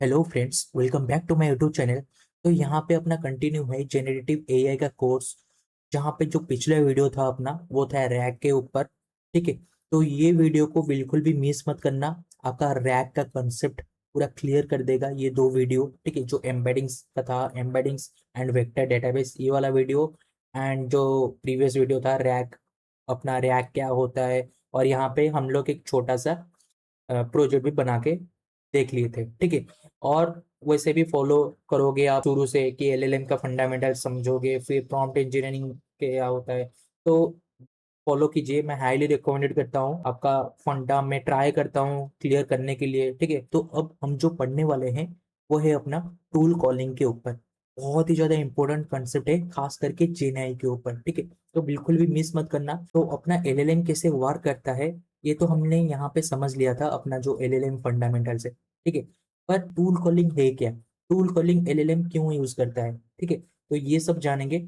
Hello friends, welcome back to my YouTube channel. तो यहाँ पे अपना कंटिन्यू है जेनरेटिव एआई का कोर्स। जहाँ पे जो पिछला वीडियो था अपना वो था रैक के ऊपर। ठीक है। तो ये वीडियो को बिल्कुल भी मिस मत करना। आपका रैक का कंसेप्ट पूरा क्लियर कर देगा ये दो वीडियो। ठीक है, जो एम्बेडिंग्स का था, एम्बेडिंग्स एंड वेक्टर डेटाबेस, ये वाला वीडियो। एंड जो प्रीवियस वीडियो था रैक, अपना रैक क्या होता है। और यहाँ पे हम लोग एक छोटा सा प्रोजेक्ट भी बना के देख लिए थे। ठीक है। और वैसे भी फॉलो करोगे आप शुरू से कि एलएलएम का फंडामेंटल समझोगे, फिर प्रॉम्प्ट इंजीनियरिंग क्या होता है। तो फॉलो कीजिए, मैं हाईली रिकमेंडेड करता हूँ। आपका फंडा मैं ट्राई करता हूँ क्लियर करने के लिए। ठीक है। तो अब हम जो पढ़ने वाले हैं वो है अपना टूल कॉलिंग के ऊपर। बहुत ही ज्यादा इंपॉर्टेंट कंसेप्ट है, खास करके जेएनआई के ऊपर। ठीक है। तो बिल्कुल भी मिस मत करना। तो अपना एलएलएम कैसे वर्क करता है ये तो हमने यहाँ पे समझ लिया था, अपना जो एलएलएम फंडामेंटल से। ठीक है। पर टूल कॉलिंग है क्या, टूल कॉलिंग एलएलएम क्यों यूज करता है, ठीक है, तो ये सब जानेंगे।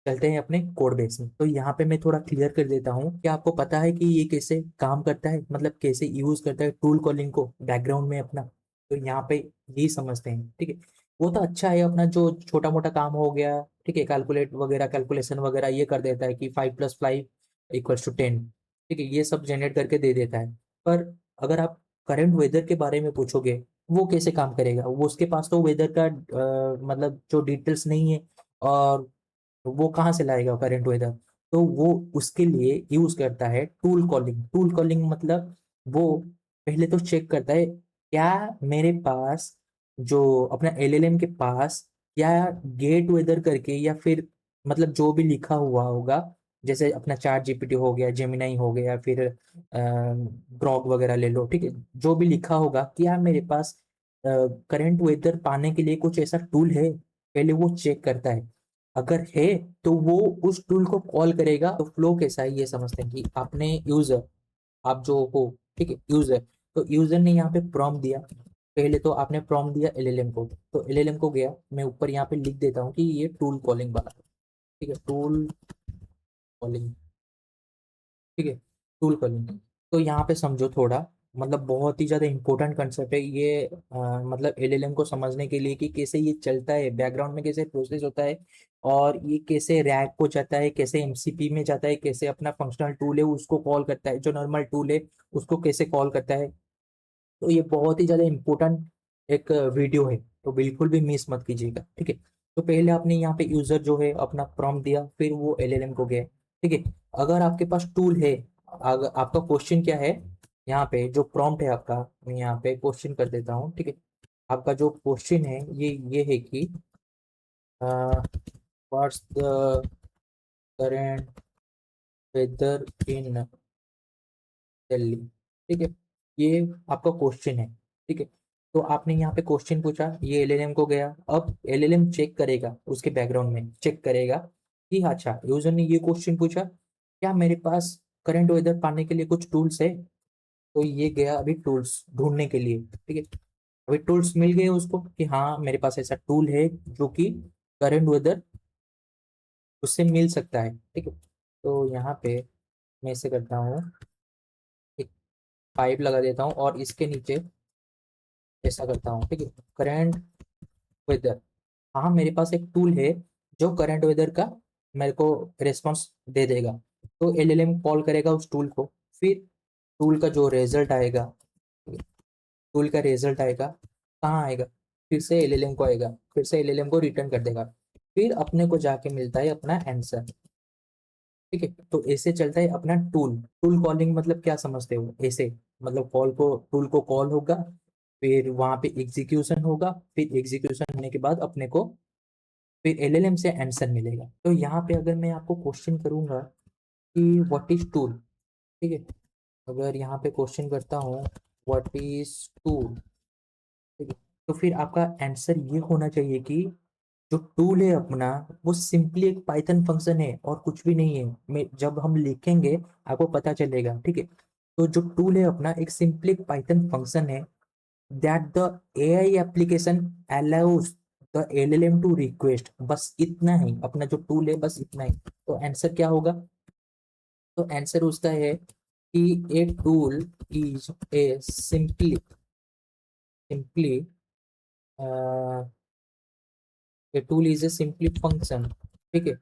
चलते हैं अपने कोड बेस में। तो यहाँ पे मैं थोड़ा क्लियर कर देता हूँ। क्या आपको पता है कि ये कैसे काम करता है, मतलब कैसे यूज करता है टूल कॉलिंग को बैकग्राउंड में अपना। तो यहाँ पे यही समझते हैं। ठीक है। वो तो अच्छा है, अपना जो छोटा मोटा काम हो गया, ठीक है, कैलकुलेट वगैरह, कैलकुलेशन वगैरह ये कर देता है कि 5 + 5 = 10। ठीक है, ये सब जनरेट करके दे देता है। पर अगर आप करंट वेदर के बारे में पूछोगे, वो कैसे काम करेगा, वो उसके पास तो वेदर का मतलब जो डिटेल्स नहीं है। और वो कहाँ से लाएगा करंट वेदर। तो वो उसके लिए यूज करता है टूल कॉलिंग। टूल कॉलिंग मतलब वो पहले तो चेक करता है क्या मेरे पास, जो अपना एलएलएम के पास, क्या गेट वेदर करके, या फिर मतलब जो भी लिखा हुआ होगा, जैसे अपना चैट जीपीटी हो गया, जेमिनाई हो गया, फिर ग्रॉक वगैरह ले लो। ठीक है। जो भी लिखा होगा, क्या मेरे पास करंट वेदर पाने के लिए कुछ ऐसा टूल है, पहले वो चेक करता है। अगर है तो वो उस टूल को कॉल करेगा। तो फ्लो कैसा है ये समझते हैं कि आपने यूजर, आप जो हो, ठीक है, यूजर, तो यूजर ने यहाँ पे प्रॉम्प्ट दिया। पहले तो आपने प्रॉम्प्ट दिया एलएलएम को, तो एलएलएम को गया, मैं ऊपर यहाँ पे लिख देता हूँ कि ये टूल कॉलिंग वाला। ठीक है, टूल कॉलिंग। ठीक है, टूल कॉलिंग। तो यहाँ पे समझो थोड़ा, मतलब बहुत ही ज्यादा इंपॉर्टेंट कंसेप्ट है ये। मतलब एलएलएम को समझने के लिए कि कैसे ये चलता है बैकग्राउंड में, कैसे प्रोसेस होता है, और ये कैसे रैक को जाता है, कैसे एमसीपी में जाता है, कैसे अपना फंक्शनल टूल है उसको कॉल करता है, जो नॉर्मल टूल है उसको कैसे कॉल करता है। तो ये बहुत ही ज्यादा इंपॉर्टेंट एक वीडियो है, तो बिल्कुल भी मिस मत कीजिएगा। ठीक है। तो पहले आपने यहाँ पे यूजर जो है अपना प्रॉम्प्ट दिया, फिर वो एलएलएम को गया। ठीक है। अगर आपके पास टूल है, अगर आपका क्वेश्चन क्या है, यहाँ पे जो प्रॉम्प्ट है आपका, मैं यहाँ पे क्वेश्चन कर देता हूँ। ठीक है। आपका जो क्वेश्चन है ये है कि व्हाट्स द करेंट वेदर इन दिल्ली। ठीक है, ये आपका क्वेश्चन है। ठीक है। तो आपने यहाँ पे क्वेश्चन पूछा, ये एलएलएम को गया। अब एलएलएम चेक करेगा, उसके बैकग्राउंड में चेक करेगा कि अच्छा यूजर ने ये क्वेश्चन पूछा, क्या मेरे पास करंट वेदर पाने के लिए कुछ टूल्स है। तो ये गया अभी टूल्स ढूंढने के लिए। ठीक है। अभी टूल्स मिल गए उसको कि हाँ मेरे पास ऐसा टूल है जो कि करंट वेदर उससे मिल सकता है। ठीक है। तो यहाँ पे मैं ऐसे करता हूँ, एक पाइप लगा देता हूँ और इसके नीचे ऐसा करता हूँ। ठीक है, करंट वेदर। हाँ, मेरे पास एक टूल है जो करंट वेदर का मेरे को रिस्पॉन्स दे देगा। तो एलएलएम कॉल करेगा उस टूल को। फिर टूल का जो रिजल्ट आएगा, टूल का रिजल्ट आएगा, कहाँ आएगा, फिर से एलएलएम को आएगा, फिर से एलएलएम को रिटर्न कर देगा। फिर अपने को जाके मिलता है अपना आंसर। ठीक है। तो ऐसे चलता है अपना टूल। टूल कॉलिंग मतलब क्या समझते हो ऐसे, मतलब कॉल को, टूल को कॉल होगा, फिर वहां पे एग्जीक्यूशन होगा, फिर एग्जीक्यूशन होने के बाद अपने को फिर एलएलएम से आंसर मिलेगा। तो यहाँ पे अगर मैं आपको क्वेश्चन करूंगा कि व्हाट इज टूल, ठीक है, अगर यहाँ पे क्वेश्चन करता हूँ व्हाट इज टूल, ठीक है, तो फिर आपका आंसर ये होना चाहिए कि जो टूल है अपना वो सिंपली एक पाइथन फंक्शन है और कुछ भी नहीं है। मैं जब हम लिखेंगे आपको पता चलेगा। ठीक है। तो जो टूल है अपना एक सिंपली एक पाइथन फंक्शन है, that the AI application allows the LLM to request. बस इतना ही अपना जो टूल है, बस इतना ही। तो आंसर क्या होगा, तो आंसर उसका है कि a tool is a simply a tool is a simple function, ठीक है,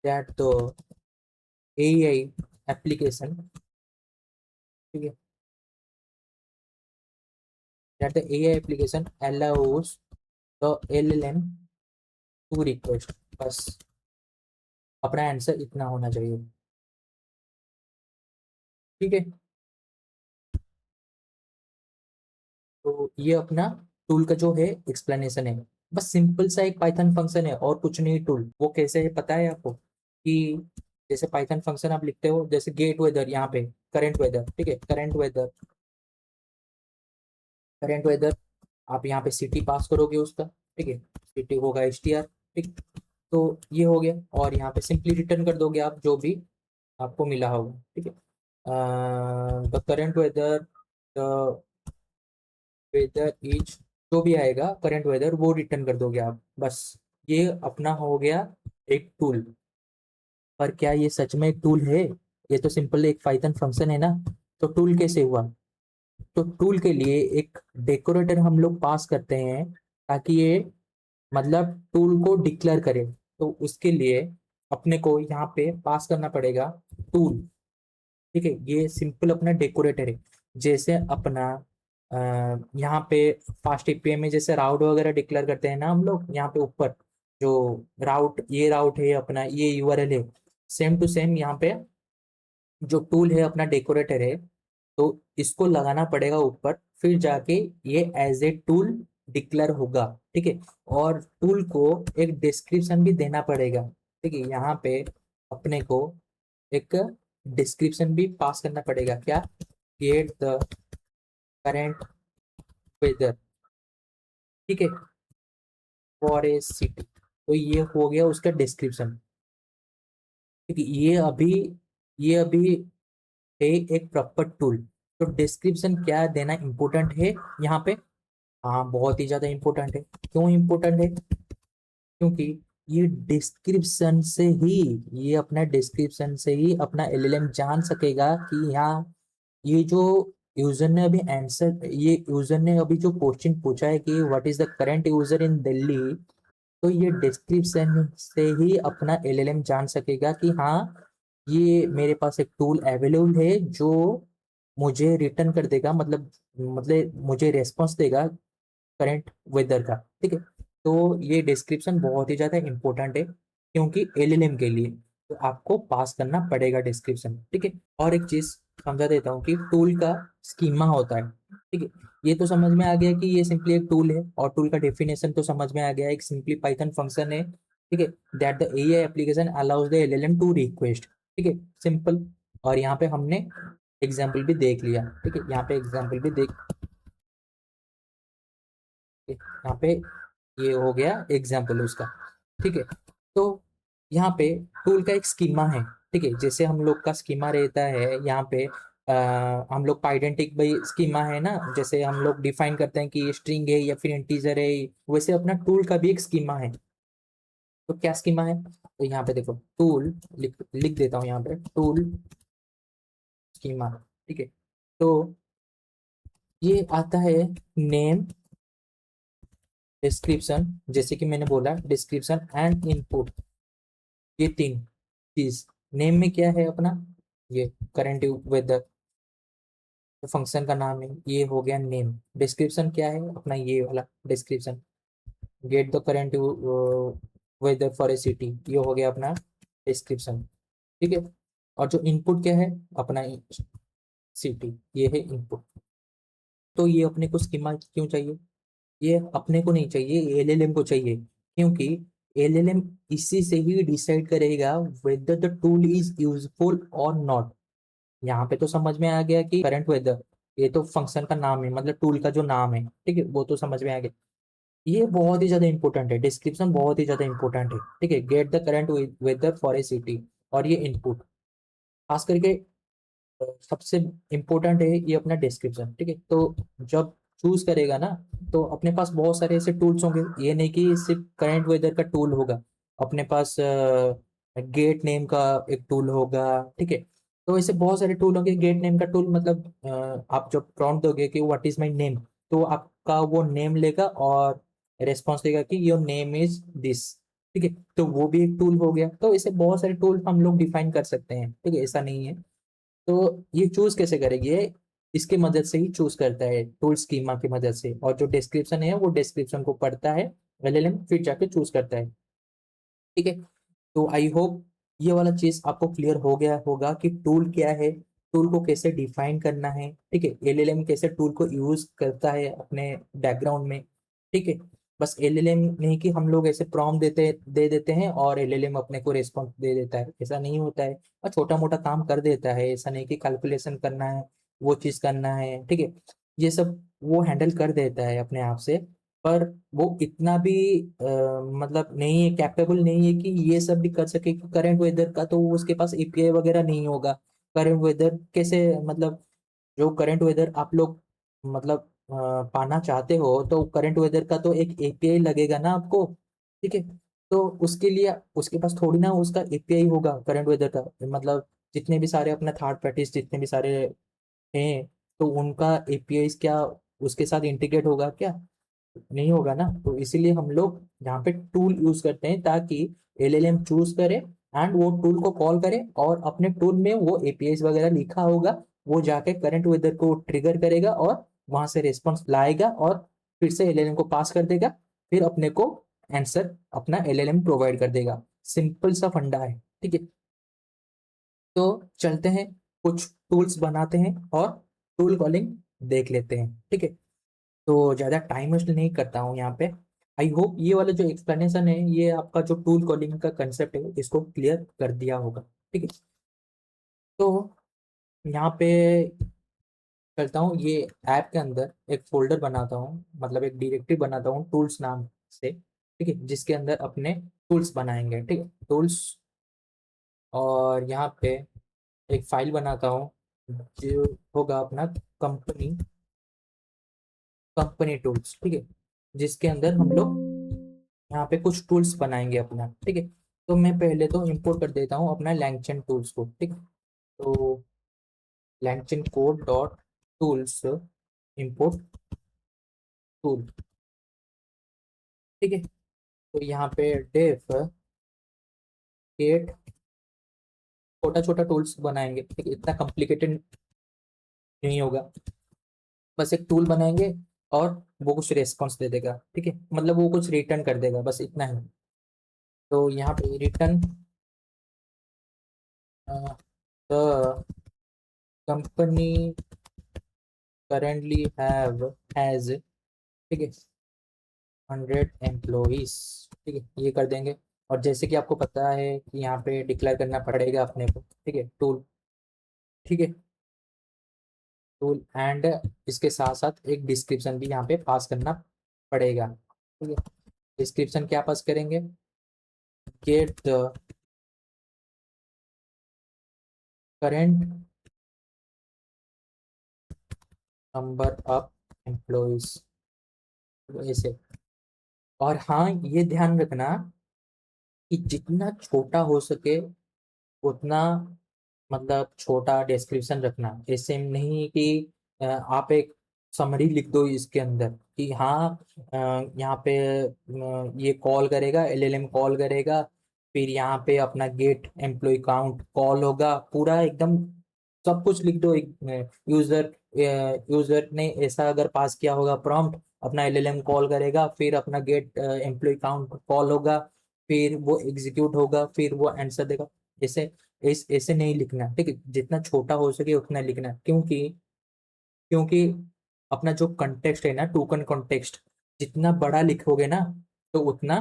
that the AI application, ठीक है, that the AI application allows the LLM to request, बस अपना आंसर इतना होना चाहिए, ठीक है। तो ये अपना टूल का जो है एक्सप्लेनेशन है, बस सिंपल सा एक पाइथन फंक्शन है और कुछ नहीं। टूल वो कैसे है पता है आपको, कि जैसे पाइथन फंक्शन आप लिखते हो, जैसे गेट वेदर, यहाँ पे करंट वेदर, ठीक है, करंट वेदर, करंट वेदर, आप यहाँ पे सिटी पास करोगे उसका, ठीक है, सिटी होगा str, ठीक। तो ये हो गया, और यहाँ पे सिंपली रिटर्न कर दोगे आप जो भी आपको मिला होगा, ठीक है। The current weather, the weather is, जो भी आएगा करंट वेदर वो रिटर्न कर दोगे आप, बस। ये अपना हो गया एक टूल। पर क्या ये सच में एक टूल है? ये तो सिंपल एक पाइथन फंक्शन है ना। तो टूल कैसे हुआ? तो टूल के लिए एक डेकोरेटर हम लोग पास करते हैं, ताकि ये मतलब टूल को डिक्लेयर करे। तो उसके लिए अपने को यहाँ पे पास करना पड़ेगा टूल, ठीक है। ये सिंपल अपना डेकोरेटर है। जैसे अपना यहाँ पे फास्ट एपीआई में जैसे राउट वगैरह डिक्लेयर करते हैं ना हम लोग, यहाँ पे ऊपर जो राउट, ये राउट है अपना, ये यूआरएल है, सेम टू सेम यहाँ पे जो टूल है अपना डेकोरेटर है, तो इसको लगाना पड़ेगा ऊपर, फिर जाके ये एज ए टूल डिक्लेयर होगा, ठीक है। और टूल को एक डिस्क्रिप्शन भी देना पड़ेगा, ठीक है। यहाँ पे अपने को एक डिस्क्रिप्शन भी पास करना पड़ेगा, क्या? गेट द करेंट वेदर, ठीक है, फॉर ए सिटी। तो ये हो गया उसका डिस्क्रिप्शन, ठीक है। ये अभी है एक प्रॉपर टूल। तो डिस्क्रिप्शन क्या देना इंपॉर्टेंट है यहाँ पे? हाँ, बहुत ही ज्यादा इंपॉर्टेंट है। क्यों इंपॉर्टेंट है? क्योंकि ये डिस्क्रिप्शन से ही, ये अपना डिस्क्रिप्शन से ही अपना एलएलएम जान सकेगा कि यहाँ ये जो यूजर ने अभी आंसर, ये यूजर ने अभी जो क्वेश्चन पूछा है कि what is the current user इन दिल्ली, तो ये डिस्क्रिप्शन से ही अपना एलएलएम जान सकेगा कि हाँ, ये मेरे पास एक टूल अवेलेबल है जो मुझे रिटर्न कर देगा, मतलब मुझे रेस्पॉन्स देगा करंट वेदर का, ठीक है। तो ये डिस्क्रिप्शन बहुत ही ज़्यादा इंपॉर्टेंट है, क्योंकि एलएलएम के लिए तो आपको पास करना पड़ेगा डिस्क्रिप्शन, ठीक है। और एक चीज़ समझा देता हूँ कि टूल का स्कीमा होता है, ठीक है। ये तो समझ में आ गया कि ये सिंपली एक टूल है, और टूल का डेफिनेशन तो समझ में आ गया, एक सिंपली पाइथन फंक्शन है, ठीक है, that the AI application allows the LLM to request, ठीक है, सिंपल। और यहाँ पे हमने एग्जाम्पल भी देख लिया, ठीक है, यहाँ पे एग्जाम्पल भी देख, यहाँ पे ये हो गया एग्जाम्पल उसका, ठीक है। तो यहाँ पे टूल का एक स्कीमा है, ठीक है। जैसे हम लोग का स्कीमा रहता है यहाँ पे, हम लोग का आइडेंटिक भाई स्कीमा है ना, जैसे हम लोग डिफाइन करते हैं कि ये स्ट्रिंग है या फिर इंटीजर है, वैसे अपना टूल का भी एक स्कीमा है। तो क्या स्कीमा है? तो यहाँ पे देखो, टूल लिख लिख देता हूँ यहाँ पे, टूल स्कीमा, ठीक है। तो ये आता है नेम, डिस्क्रिप्शन, जैसे कि मैंने बोला डिस्क्रिप्शन एंड इनपुट, ये तीन चीज। नेम में क्या है अपना, ये करंट वेदर फंक्शन का नाम है, ये हो गया नेम। डिस्क्रिप्शन क्या है अपना, ये वाला description, get the current weather for a city, ये हो गया अपना डिस्क्रिप्शन, ठीक है। और जो इनपुट क्या है अपना, सिटी, ये है इनपुट। तो ये अपने को स्कीमा क्यों चाहिए? ये अपने को नहीं चाहिए, एलएलएम को चाहिए, क्योंकि एलएलएम इसी से ही डिसाइड करेगा whether the tool is useful और नॉट। यहाँ पे तो समझ में आ गया कि करंट वेदर, ये तो फंक्शन का नाम है, मतलब टूल का जो नाम है, ठीक है, वो तो समझ में आ गया। ये बहुत ही ज्यादा इंपॉर्टेंट है, डिस्क्रिप्शन बहुत ही ज्यादा इंपॉर्टेंट है, ठीक है, get the current weather for a city. और ये इनपुट खास करके सबसे इम्पोर्टेंट है, ये अपना डिस्क्रिप्शन, ठीक है। तो जब चूज करेगा ना, तो अपने पास बहुत सारे ऐसे टूल्स होंगे, ये नहीं कि सिर्फ करंट वेदर का टूल होगा, अपने पास गेट नेम का एक टूल होगा, ठीक है। तो ऐसे बहुत सारे टूल होंगे। गेट नेम का टूल मतलब आप जब प्रॉम्प्ट दोगे कि व्हाट इज माय नेम, तो आपका वो नेम लेगा और रेस्पॉन्स देगा कि योर नेम इज दिस। ठीक है, तो वो भी एक टूल हो गया। तो ऐसे बहुत सारे टूल हम लोग डिफाइन कर सकते हैं, ठीक है, ऐसा नहीं है। तो ये चूज कैसे करेंगे, ये इसके मदद से ही चूज करता है, टूल स्कीमा की मदद से। और जो डिस्क्रिप्शन है वो डिस्क्रिप्शन को पढ़ता है एलएलएम, फिर जाके चूज करता है। ठीक है, तो आई होप ये वाला चीज आपको क्लियर हो गया होगा कि टूल क्या है, टूल को कैसे डिफाइन करना है। ठीक है, एलएलएम कैसे टूल को यूज करता है अपने बैकग्राउंड में। ठीक है, बस एलएलएम नहीं कि हम लोग ऐसे प्रॉम्प्ट दे देते हैं और एलएलएम अपने को रिस्पॉन्स दे देता है, ऐसा नहीं होता है। और छोटा मोटा काम कर देता है, ऐसा नहीं कि कैलकुलेशन करना है, वो चीज करना है। ठीक है, ये सब वो हैंडल कर देता है अपने आप से। पर वो इतना भी मतलब नहीं है, कैपेबल नहीं है कि ये सब भी कर सके। कि करंट वेदर का तो उसके पास एपीआई वगैरह नहीं होगा। करंट वेदर कैसे, मतलब जो करंट वेदर आप लोग मतलब पाना चाहते हो, तो करंट वेदर का तो एक एपीआई लगेगा ना आपको। ठीक है, तो उसके लिए उसके पास थोड़ी ना उसका एपीआई होगा करंट वेदर का। मतलब जितने भी सारे अपने थर्ड पार्टीज जितने भी सारे हैं, तो उनका एपीआई क्या उसके साथ इंटीग्रेट होगा क्या? नहीं होगा ना। तो इसीलिए हम लोग यहाँ पे टूल यूज करते हैं, ताकि एलएलएम चूज करे एंड वो टूल को कॉल करे, और अपने टूल में वो एपीआई वगैरह लिखा होगा, वो जाके करंट वेदर को ट्रिगर करेगा और वहां से रिस्पॉन्स लाएगा और फिर से एलएलएम को पास कर देगा। फिर अपने को आंसर अपना एलएलएम प्रोवाइड कर देगा। सिंपल सा फंडा है। ठीक है, तो चलते हैं, कुछ टूल्स बनाते हैं और टूल कॉलिंग देख लेते हैं। ठीक है, तो ज़्यादा टाइम वेस्ट नहीं करता हूँ यहाँ पे। आई होप ये वाला जो एक्सप्लेनेशन है, ये आपका जो टूल कॉलिंग का कंसेप्ट है इसको क्लियर कर दिया होगा। ठीक है, तो यहाँ पे चलता हूँ, ये ऐप के अंदर एक फोल्डर बनाता हूँ, मतलब एक डायरेक्टरी बनाता हूँ टूल्स नाम से। ठीक है, जिसके अंदर अपने टूल्स बनाएंगे। ठीक है, टूल्स, और यहाँ पे एक फाइल बनाता हूँ जो होगा अपना कंपनी कंपनी टूल्स। ठीक है, जिसके अंदर हम लोग यहाँ पे कुछ टूल्स बनाएंगे अपना। ठीक है, तो मैं पहले तो इंपोर्ट कर देता हूँ अपना लैंगचेन टूल्स को। ठीक है, तो LangChain code dot tools import tool. ठीक है, तो यहाँ पे डेफ गेट छोटा छोटा टूल्स बनाएंगे। ठीक है, इतना कॉम्प्लिकेटेड नहीं होगा, बस एक टूल बनाएंगे और वो कुछ रेस्पॉन्स दे देगा। ठीक है, मतलब वो कुछ रिटर्न कर देगा, बस इतना ही। तो यहाँ पे return the company currently have has, ठीक है, 100 एम्प्लॉइज। ठीक है, ये कर देंगे। और जैसे कि आपको पता है कि यहाँ पे डिक्लेयर करना पड़ेगा अपने को। ठीक है, टूल। ठीक है, टूल एंड इसके साथ साथ एक डिस्क्रिप्शन भी यहाँ पे पास करना पड़ेगा। ठीक है, डिस्क्रिप्शन क्या पास करेंगे, get the current number of employees, ऐसे। और हाँ, ये ध्यान रखना कि जितना छोटा हो सके उतना, मतलब छोटा डिस्क्रिप्शन रखना। ऐसे नहीं कि आप एक समरी लिख दो इसके अंदर कि हाँ यहाँ पे ये कॉल करेगा, एलएलएम कॉल करेगा, फिर यहाँ पे अपना गेट एम्प्लॉय काउंट कॉल होगा, पूरा एकदम सब कुछ लिख दो। एक यूजर यूजर ने ऐसा अगर पास किया होगा प्रॉम्प्ट, अपना एलएलएम कॉल करेगा, फिर अपना गेट एम्प्लॉय काउंट कॉल होगा, फिर वो एग्जीक्यूट होगा, फिर वो आंसर देगा। ऐसे ऐसे नहीं लिखना। ठीक है, जितना छोटा हो सके उतना लिखना। क्योंकि क्योंकि अपना जो कंटेक्स्ट है ना, टोकन कॉन्टेक्स्ट, जितना बड़ा लिखोगे ना, तो उतना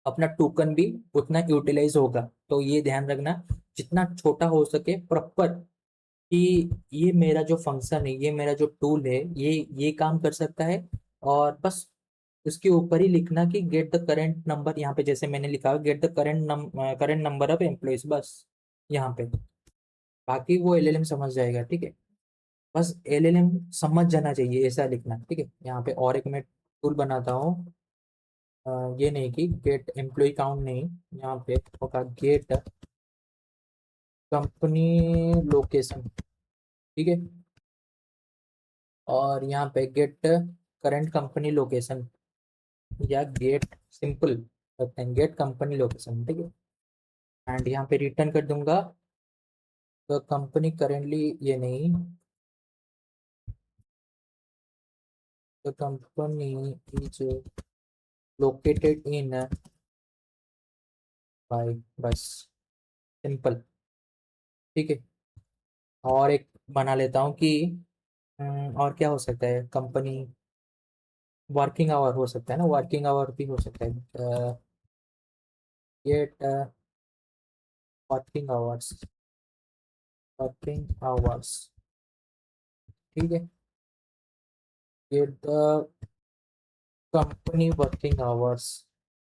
अपना टोकन भी उतना यूटिलाइज होगा। तो ये ध्यान रखना, जितना छोटा हो सके प्रॉपर, कि ये मेरा जो फंक्शन है, ये मेरा जो टूल है, ये काम कर सकता है। और बस उसके ऊपर ही लिखना कि गेट द करेंट नंबर, यहाँ पे जैसे मैंने लिखा get the current number of employees, बस यहाँ पे। बाकी वो एलएलएम समझ जाएगा। ठीक है, बस एलएलएम समझ जाना चाहिए, ऐसा लिखना। ठीक है, यहाँ पे और एक मैं टूल बनाता हूँ। ये नहीं कि गेट एम्प्लॉय काउंट नहीं, यहाँ पे होगा गेट कंपनी लोकेशन। ठीक है, और यहाँ पे गेट करंट कंपनी लोकेशन या गेट सिंपल रखते हैं, गेट कंपनी लोकेशन, ठीक है। एंड यहाँ पे रिटर्न कर दूंगा तो कंपनी करेंटली ये नहीं, तो company is located in by, बस सिंपल, ठीक है। और एक बना लेता हूँ कि और क्या हो सकता है, कंपनी वर्किंग आवर हो सकता है ना, वर्किंग आवर भी हो सकता है, get working hours, working hours, ठीक है। Get the company working hours,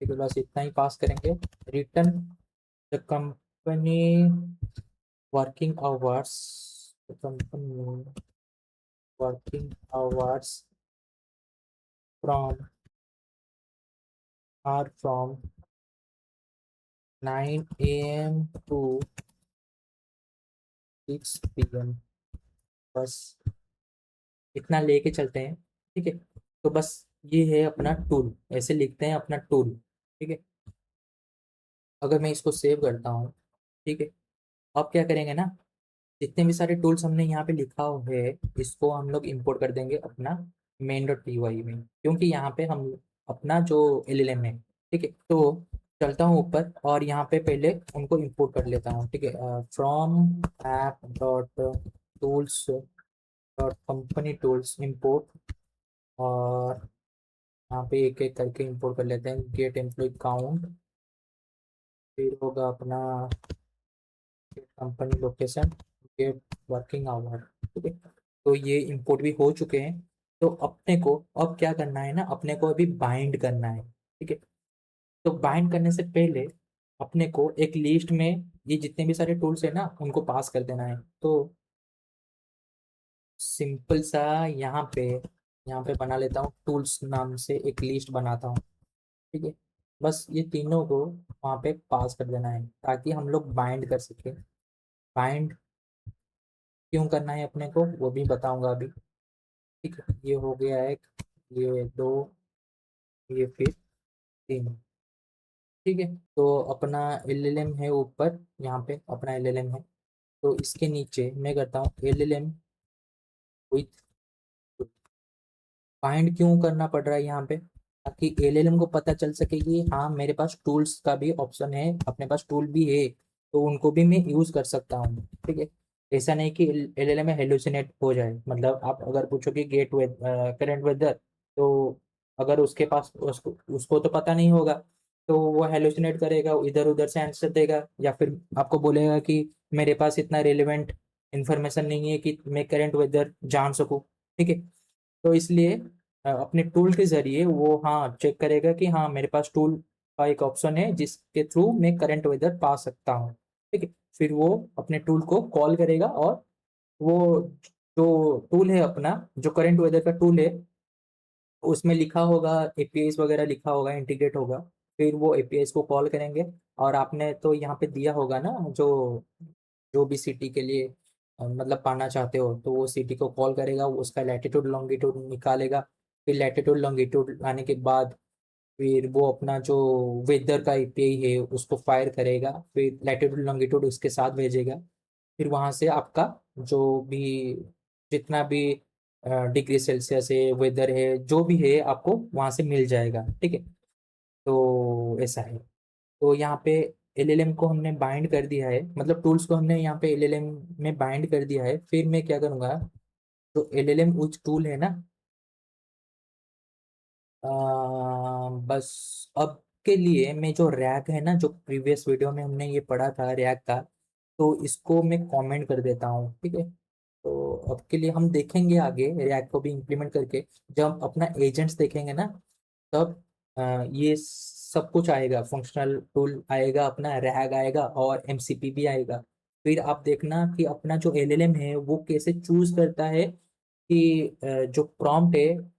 ठीक है, बस इतना ही पास करेंगे। Return the company working hours, company working hours from or from 9 AM to 6 PM, बस इतना लेके चलते हैं, ठीक है। तो बस ये है अपना टूल, ऐसे लिखते हैं अपना टूल, ठीक है। अगर मैं इसको सेव करता हूँ, ठीक है, अब क्या करेंगे ना, जितने भी सारे टूल्स हमने यहाँ पे लिखा हुआ है इसको हम लोग इंपोर्ट कर देंगे अपना main.py में, क्योंकि यहाँ पे हम अपना जो LLM है, ठीक है। तो चलता हूँ ऊपर और यहाँ पे पहले उनको इंपोर्ट कर लेता हूँ, ठीक है। From app dot tools dot company tools import, और यहाँ पे एक एक करके इंपोर्ट कर लेते हैं। गेट एम्प्लॉय काउंट, फिर होगा अपना company location, get working hour, ठीक है। तो ये इंपोर्ट भी हो चुके हैं। तो अपने को अब क्या करना है ना, अपने को अभी बाइंड करना है, ठीक है। तो बाइंड करने से पहले अपने को एक लिस्ट में ये जितने भी सारे टूल्स है ना उनको पास कर देना है। तो सिंपल सा यहाँ पे बना लेता हूँ, टूल्स नाम से एक लिस्ट बनाता हूँ, ठीक है। बस ये तीनों को वहाँ पे पास कर देना है ताकि हम लोग बाइंड कर सकें। बाइंड क्यों करना है अपने को वो भी बताऊंगा अभी, ठीक है। ये हो गया एक, ये दो, ये फिर तीन, ठीक है। तो अपना LLM है ऊपर, यहाँ पे अपना LLM है, तो इसके नीचे मैं करता हूँ LLM विथ, फाइंड क्यों करना पड़ रहा है यहाँ पे, ताकि LLM को पता चल सके कि हाँ मेरे पास टूल्स का भी ऑप्शन है, अपने पास टूल भी है, तो उनको भी मैं यूज कर सकता हूँ, ठीक है। ऐसा नहीं कि LLM में हेलुसिनेट हो जाए, मतलब आप अगर पूछो कि गेट करंट वेदर, तो अगर उसके पास उसको उसको तो पता नहीं होगा, तो वो हेलुसिनेट करेगा, इधर उधर से आंसर देगा, या फिर आपको बोलेगा कि मेरे पास इतना रेलिवेंट इंफॉर्मेशन नहीं है कि मैं करंट वेदर जान सकूं, ठीक है। तो इसलिए अपने टूल के जरिए वो हाँ चेक करेगा कि हाँ मेरे पास टूल का एक ऑप्शन है जिसके थ्रू मैं करंट वेदर पा सकता हूँ, ठीक है। फिर वो अपने टूल को कॉल करेगा और वो जो टूल है अपना, जो करंट वेदर का टूल है, उसमें लिखा होगा एपीआईज वगैरह, लिखा होगा इंटीग्रेट होगा, फिर वो एपीआईज को कॉल करेंगे। और आपने तो यहाँ पे दिया होगा ना, जो जो भी सिटी के लिए मतलब पाना चाहते हो, तो वो सिटी को कॉल करेगा, वो उसका लैटिट्यूड लॉन्गिट्यूड निकालेगा। फिर लैटिट्यूड लॉन्गिट्यूड आने के बाद फिर वो अपना जो वेदर का एपीआई है उसको फायर करेगा, फिर लैटिट्यूड लॉन्गिट्यूड उसके साथ भेजेगा। फिर वहां से आपका जो भी जितना भी डिग्री सेल्सियस है, वेदर है, जो भी है आपको वहां से मिल जाएगा, ठीक है। तो ऐसा है। तो यहाँ पे LLM को हमने बाइंड कर दिया है, मतलब टूल्स को हमने यहाँ पे LLM में बाइंड कर दिया है। फिर मैं क्या करूँगा, तो LLM उस टूल है ना, बस अब के लिए मैं जो रैक है ना, जो प्रीवियस वीडियो में हमने ये पढ़ा था रैक का, तो इसको मैं कमेंट कर देता हूँ, ठीक है। तो अब के लिए हम देखेंगे आगे रैक को भी इम्प्लीमेंट करके, जब अपना एजेंट्स देखेंगे ना, तब ये सब कुछ आएगा, फंक्शनल टूल आएगा, अपना रैग आएगा और MCP भी आएगा। फिर आप देखना कि अपना जो LLM है वो कैसे चूज करता है कि जो प्रॉम्प्ट है,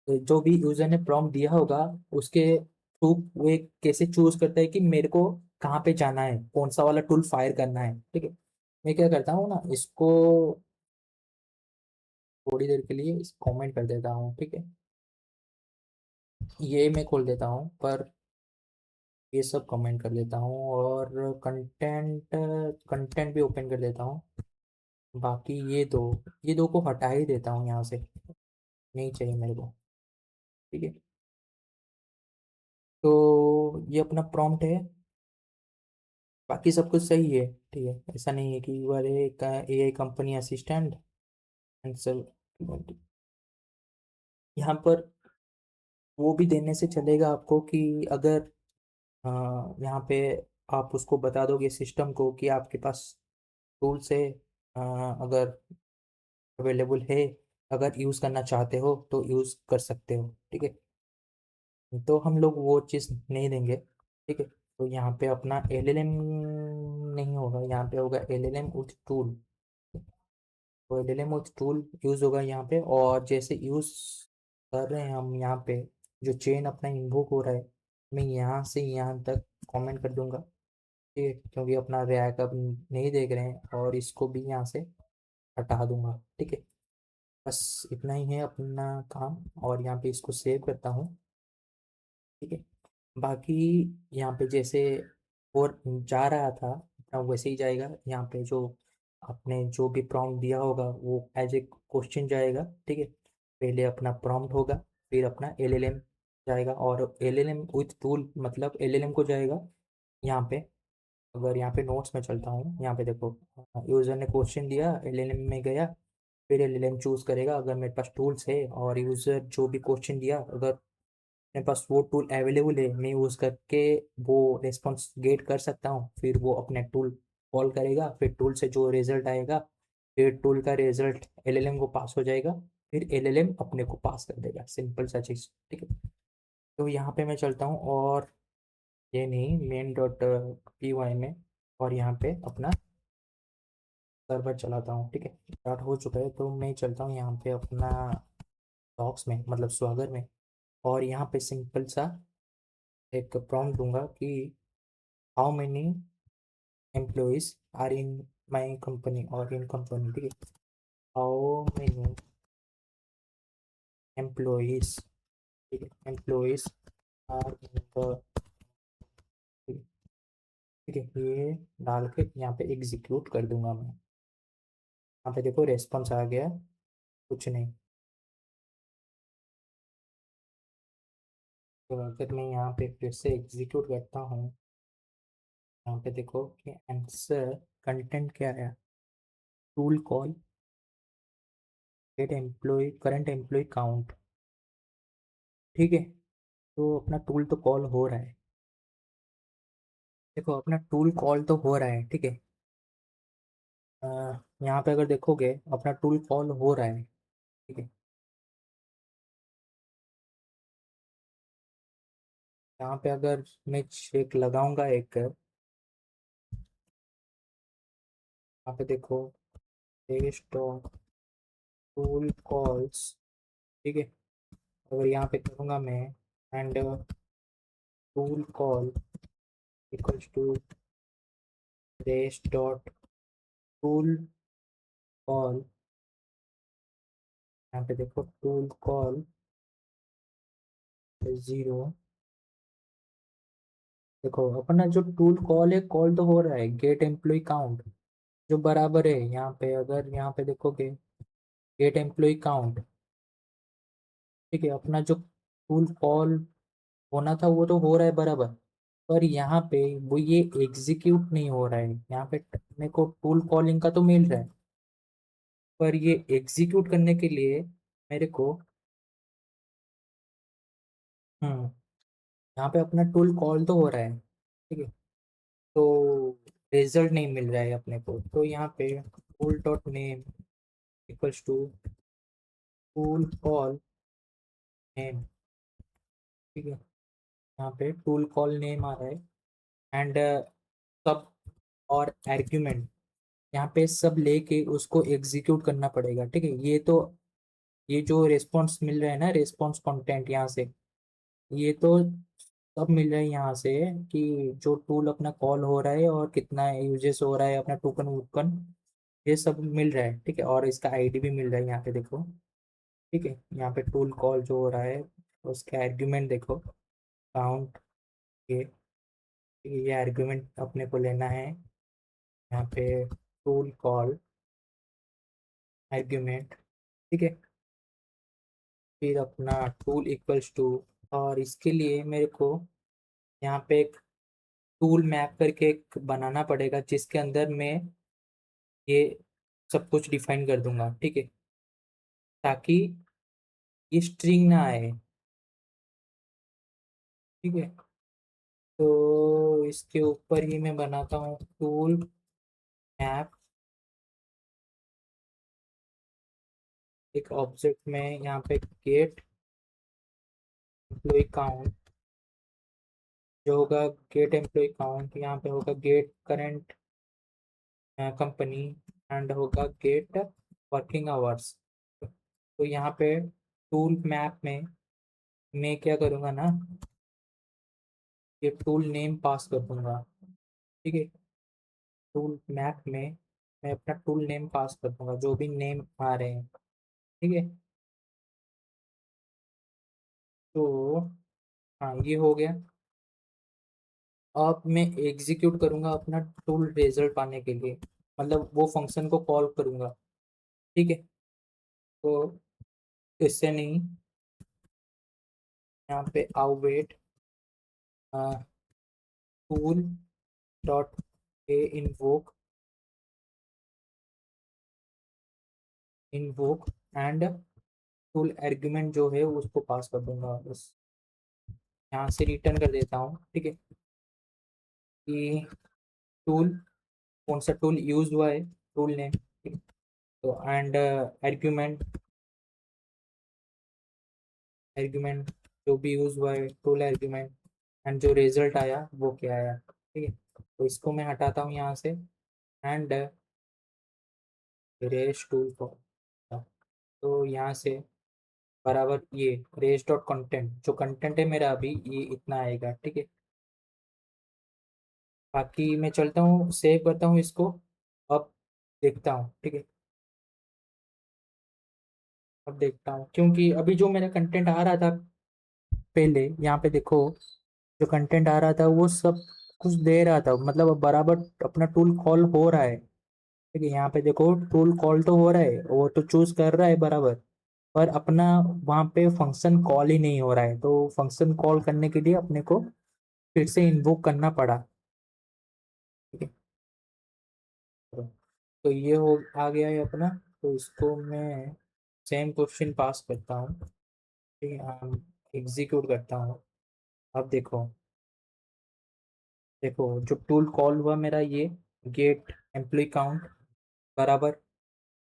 जो भी यूजर ने प्रॉम्प्ट दिया होगा उसके थ्रू वो एक कैसे चूज करता है कि मेरे को कहाँ पे जाना है, कौन सा वाला टूल फायर करना है, ठीक है। मैं क्या करता हूँ ना, इसको थोड़ी देर के लिए कमेंट कर देता हूँ, ठीक है। ये मैं खोल देता हूँ, पर ये सब कमेंट कर देता हूँ, और कंटेंट कंटेंट भी ओपन कर देता हूँ। बाकी ये दो को हटा ही देता हूँ यहाँ से, नहीं चाहिए मेरे को, ठीक है। तो ये अपना प्रॉम्प्ट है, बाकी सब कुछ सही है, ठीक है। ऐसा नहीं है कि your A I company assistant answer. यहाँ पर वो भी देने से चलेगा आपको कि अगर यहाँ पे आप उसको बता दोगे सिस्टम को कि आपके पास टूल्स है, अगर अवेलेबल है, अगर यूज़ करना चाहते हो तो यूज़ कर सकते हो, ठीक है। तो हम लोग वो चीज़ नहीं देंगे, ठीक है। तो यहाँ पे अपना LLM नहीं होगा, यहाँ पे होगा LLM विथ टूल। तो LLM विथ टूल यूज़ होगा यहाँ पे, और जैसे यूज़ कर रहे हैं हम यहाँ पे, जो चेन अपना इन्वोक हो रहा है, मैं यहाँ से यहाँ तक कमेंट कर दूंगा, ठीक है, क्योंकि अपना रैक अब नहीं देख रहे हैं, और इसको भी यहाँ से हटा दूंगा, ठीक है। बस इतना ही है अपना काम, और यहाँ पे इसको सेव करता हूँ, ठीक है। बाकी यहाँ पे जैसे और जा रहा था अपना वैसे ही जाएगा। यहाँ पे जो आपने जो भी प्रॉम्प्ट दिया होगा वो एज ए क्वेश्चन जाएगा, ठीक है। पहले अपना प्रॉम्प्ट होगा, फिर अपना LLM जाएगा, और LLM विथ टूल मतलब LLM को जाएगा यहाँ पे। अगर यहाँ पे नोट्स में चलता हूँ, यहाँ पे देखो, यूज़र ने क्वेश्चन दिया, LLM में गया, फिर LLM चूज़ करेगा अगर मेरे पास टूल्स है, और यूज़र जो भी क्वेश्चन दिया अगर मेरे पास वो टूल अवेलेबल है, मैं यूज़ करके वो रिस्पॉन्स गेट कर सकता हूँ, फिर वो अपने टूल कॉल करेगा, फिर टूल से जो रिजल्ट आएगा, फिर टूल का रिजल्ट LLM को पास हो जाएगा, फिर LLM अपने को पास कर देगा, सिंपल सा चीज़, ठीक है। तो यहाँ पे मैं चलता हूँ, और ये नहीं main.py में, और यहाँ पे अपना सर्वर चलाता हूँ, ठीक है। स्टार्ट हो चुका है, तो मैं चलता हूँ यहाँ पे अपना डॉक्स में, मतलब स्वागर में, और यहाँ पे सिंपल सा एक प्रॉम्प्ट दूंगा कि how many employees are in my company और इन कंपनी, ठीक है। हाउ मेनी एम्प्लॉइज, ठीक है, एम्प्लॉइज आर इन द, ठीक है। ये डाल के यहाँ पे एग्जीक्यूट कर दूंगा मैं। यहाँ पे देखो रेस्पॉन्स आ गया, कुछ नहीं। तो अगर मैं यहाँ पे फिर से एग्जीक्यूट करता हूँ, यहाँ पे देखो कि आंसर कंटेंट क्या है, tool call get employee current employee count, ठीक है। तो अपना टूल तो कॉल हो रहा है, देखो अपना टूल कॉल तो हो रहा है, ठीक है। अ, यहाँ पे अगर देखोगे अपना टूल कॉल हो रहा है, ठीक है। यहाँ पे अगर मैं चेक लगाऊंगा एक, यहाँ पे देखो स्टॉक टूल कॉल्स, ठीक है। अगर यहाँ पे करूँगा मैं and tool call equals to res dot tool call, यहाँ पे देखो टूल कॉल 0, देखो अपना जो टूल कॉल है, कॉल तो हो रहा है गेट एम्प्लॉय काउंट, जो बराबर है यहाँ पे, अगर यहाँ पे देखोगे गेट एम्प्लॉय काउंट, ठीक है। अपना जो टूल कॉल होना था वो तो हो रहा है बराबर, पर यहाँ पे वो ये एग्जीक्यूट नहीं हो रहा है। यहाँ पे मेरे को टूल कॉलिंग का तो मिल रहा है, पर ये एग्जीक्यूट करने के लिए मेरे को हम्म यहाँ पे अपना टूल कॉल तो हो रहा है, ठीक है। तो रिजल्ट नहीं मिल रहा है अपने को, तो यहाँ पे tool dot name equals to tool call name, ठीक है। यहाँ पे टूल कॉल नेम आ रहा है, एंड सब और आर्ग्यूमेंट यहाँ पे सब लेके उसको एग्जीक्यूट करना पड़ेगा, ठीक है। ये जो रेस्पॉन्स मिल रहा है ना, रेस्पॉन्स कंटेंट यहाँ से, ये तो सब मिल रहा है यहाँ से कि जो टूल अपना कॉल हो रहा है और कितना यूजेस हो रहा है अपना टोकन वोकन, ये सब मिल रहा है, ठीक है, और इसका आईडी भी मिल रहा है यहाँ पे देखो। ठीक है, यहाँ पे टूल कॉल जो हो रहा है उसका आर्ग्यूमेंट देखो, काउंट, ये ये आर्ग्यूमेंट अपने को लेना है यहाँ पे, टूल कॉल आर्ग्यूमेंट, ठीक है। फिर अपना टूल इक्वल्स टू, और इसके लिए मेरे को यहाँ पे एक टूल मैप करके एक बनाना पड़ेगा जिसके अंदर मैं ये सब कुछ डिफाइन कर दूंगा, ठीक है, ताकि ये स्ट्रिंग ना आए, ठीक है। तो इसके ऊपर ही मैं बनाता हूँ टूल मैप, एक ऑब्जेक्ट में यहाँ पे गेट एम्प्लॉय काउंट जो होगा, गेट एम्प्लॉय काउंट यहाँ पे होगा गेट करंट कंपनी, एंड होगा गेट वर्किंग आवर्स। तो यहाँ पे टूल मैप में मैं क्या करूँगा ना, ये टूल नेम पास कर दूंगा, ठीक है। टूल मैप में मैं अपना टूल नेम पास कर दूंगा, जो भी नेम आ रहे हैं, ठीक है। तो हाँ, ये हो गया। अब मैं एग्जीक्यूट करूंगा अपना टूल रिजल्ट पाने के लिए, मतलब वो फंक्शन को कॉल करूंगा, ठीक है। तो इससे नहीं, यहाँ पे await tool dot A invoke, and tool argument जो है उसको पास कर दूंगा, बस यहाँ से रिटर्न कर देता हूँ, ठीक है, कि टूल, कौन सा टूल यूज हुआ है, टूल नेम, ठीक है। तो एंड आर्ग्यूमेंट, जो भी यूज हुआ है टूल आर्ग्यूमेंट, एंड जो रिजल्ट आया वो क्या आया, ठीक है। तो इसको मैं हटाता हूँ यहाँ से, एंड रेस टूल को, तो यहाँ से बराबर ये रेस डॉट कंटेंट, जो कंटेंट है मेरा अभी ये इतना आएगा, ठीक है। बाकी मैं चलता हूँ, सेव करता हूँ इसको, अब देखता हूँ, ठीक है। अब देखता हूँ, क्योंकि अभी जो मेरा कंटेंट आ रहा था पहले, यहाँ पे देखो, जो कंटेंट आ रहा था वो सब कुछ दे रहा था, मतलब अब बराबर अपना टूल कॉल हो रहा है, ठीक है। यहाँ पे देखो टूल कॉल तो हो रहा है, वो तो चूज कर रहा है बराबर, पर अपना वहाँ पे फंक्शन कॉल ही नहीं हो रहा है, तो फंक्शन कॉल करने के लिए अपने को फिर से इन्वोक करना पड़ा, ठीक है। तो ये हो आ गया है अपना, तो इसको मैं सेम क्वेश्चन पास करता हूँ, ठीक है, एग्जीक्यूट करता हूँ। अब देखो, जो टूल कॉल हुआ मेरा ये गेट एम्प्लॉय काउंट बराबर,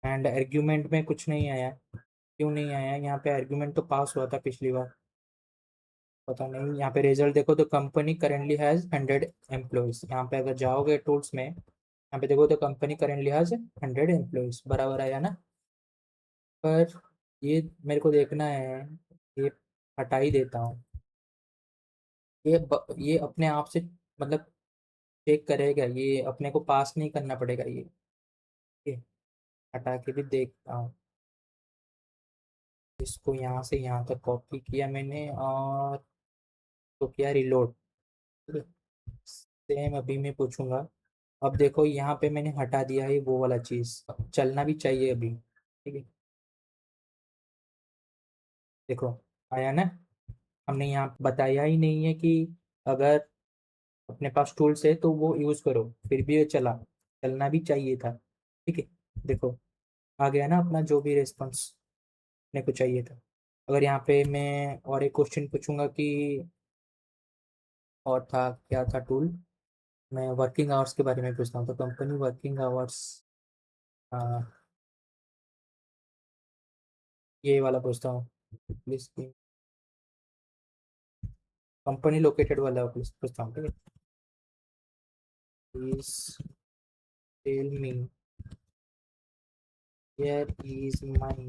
एंड आर्ग्यूमेंट में कुछ नहीं आया, क्यों नहीं आया, यहाँ पे आर्ग्यूमेंट तो पास हुआ था पिछली बार, पता नहीं। यहाँ पे रिजल्ट देखो तो कंपनी करेंटली हैज 100 एम्प्लॉयज, यहाँ पे अगर जाओगे टूल्स में, यहाँ पे देखो तो कंपनी करेंटली हैज 100 एम्प्लॉयज, बराबर आया ना। पर ये मेरे को देखना है, ये हटा ही देता हूँ, ये अपने आप से मतलब चेक करेगा, ये अपने को पास नहीं करना पड़ेगा ये हटा के भी देखता हूँ। इसको यहाँ से यहाँ तक कॉपी किया मैंने, और तो किया रिलोड, सेम अभी मैं पूछूंगा। अब देखो यहाँ पे मैंने हटा दिया है वो वाला चीज, अब चलना भी चाहिए अभी, ठीक है। देखो आया ना, हमने यहाँ बताया ही नहीं है कि अगर अपने पास टूल्स है तो वो यूज करो, फिर भी ये चलना भी चाहिए था, ठीक है। देखो आ गया ना अपना जो भी रेस्पॉन्स अपने को चाहिए था। अगर यहाँ पे मैं और एक क्वेश्चन पूछूंगा कि, और था क्या था टूल, मैं वर्किंग आवर्स के बारे में पूछता हूँ, तो कंपनी वर्किंग आवर्स, ये वाला पूछता हूँ प्लीज, कंपनी लोकेटेड वाला पूछता हूँ, ठीक है। Please tell me where is my